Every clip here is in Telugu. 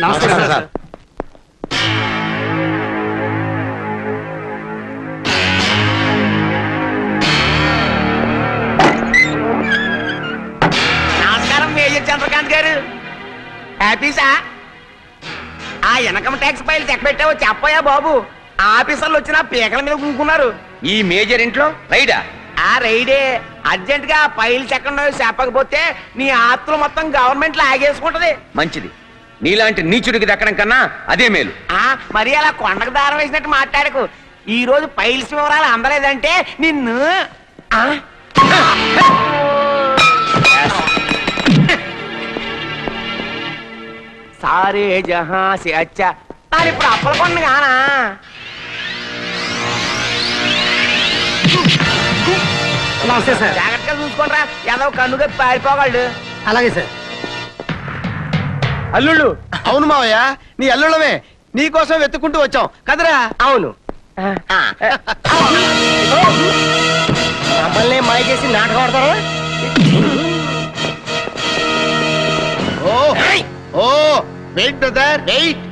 నమస్కారం సార్. నమస్కారం మేజర్ చంద్రకాంత్ గారు. హ్యాపీసా? ఆ ఇన్కమ్ ట్యాక్స్ ఫైల్ చెక్ పెట్టావో చెప్పయా బాబు. ఆఫీసర్లు వచ్చిన పీకల మీద కూకున్నారు. ఈ మేజర్ ఇంట్లో రైడా? ఆ రైడే. అర్జెంట్ గా ఫైల్ చెక్కడో చెప్పకపోతే నీ ఆస్తులు మొత్తం గవర్నమెంట్ లాగేసుకుంటది. మంచిది. నీలాంటి నీచుడికి దక్కడం కన్నా అదే మేలు. మరి అలా కొండకు దారం వేసినట్టు మాట్లాడకు. ఈ రోజు ఫైల్స్ వివరాలు అందలేదంటే నిన్ను సారే జహా సే అచ్చా అని ఇప్పుడు అప్పల కొండ గానా. నమస్తే సార్. జాగ్రత్తగా చూసుకోండిరా, ఏదో కన్నుగా పారిపోగలడు. అలాగే సార్. అల్లుళ్ళు? అవును మావయ్య, నీ అల్లుళ్ళమే. నీ కోసం వెతుక్కుంటూ వచ్చాం కదరా? అవును. మమ్మల్ని మాయ చేసి నాటకం ఆడతారా? ఓ వెయిట్ బ్రదర్, వెయిట్.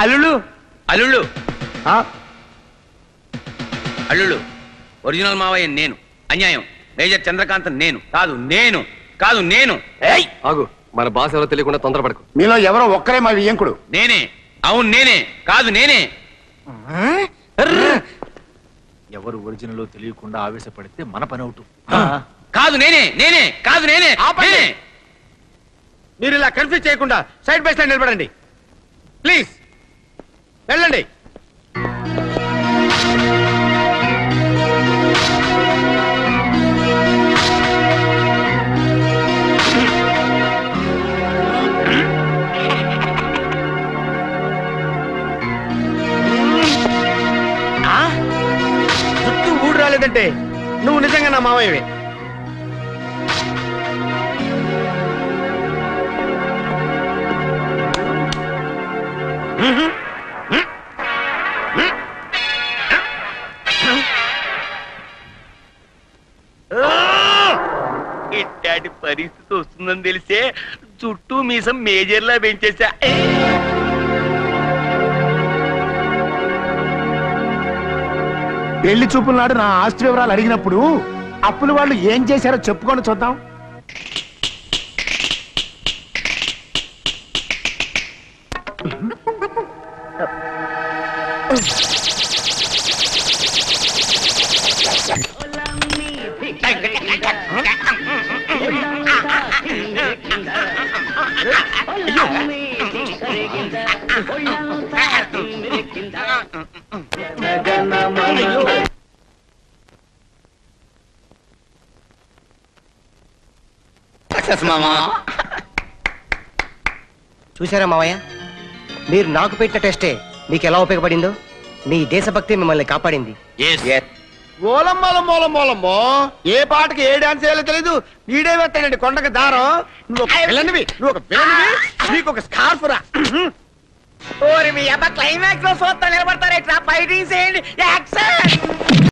అల్లుళ్ళు అల్లుళ్ళు అల్లుళ్ళు ఒరిజినల్ మావయ్య నేను. అన్యాయం. మేజర్ చంద్రకాంత్ నేను. కాదు నేను. ఆగు, మన బాస్ ఎవరో తెలియకుండా తొందరపడకు. మీలో ఎవరో ఒక్కరే మా వియ్యంకుడు. నేనే. అవును నేనే. కాదు నేనే. ఎవరు ఒరిజినల్ తెలియకుండా ఆవేశపడితే మన పని అవుట్. కాదు నేనే. కాదు నేనే. మీరు ఇలా కన్ఫ్యూజ్ చేయకుండా సైడ్ బై సైడ్ నిలబడండి ప్లీజ్. వెళ్ళండి. చుట్టూ ఊడు రాలేదంటే నువ్వు నిజంగా నా మావయ్యవే. ఇట్లాంటి పరిస్థితి వస్తుందని తెలిసే చుట్టూ మీసం మేజర్లా పెంచేసా. పెళ్లి చూపుల నాడు నా ఆస్తి వివరాలు అడిగినప్పుడు అప్పులు వాళ్ళు ఏం చేశారో చెప్పుకొని చూద్దాం. చూసారా మావయ్య, మీరు నాకు పెట్టిన టెస్టే మీకు ఎలా ఉపయోగపడిందో. మీ దేశభక్తి మిమ్మల్ని కాపాడింది. ఓలమ్మో ఏ పాటకి ఏ డాన్స్ చేయాలో తెలీదు. ఈడే వెళ్తానండి కొండకి దారం. నువ్వు ఒక పిల్లనివి, నీకు ఒక స్కార్ఫ్ రా. ఓరి మీ అబ్బా క్లైమాక్స్ లో సోత్తా నిలబడతారు. ఫైటింగ్ చేయండి. యాక్షన్.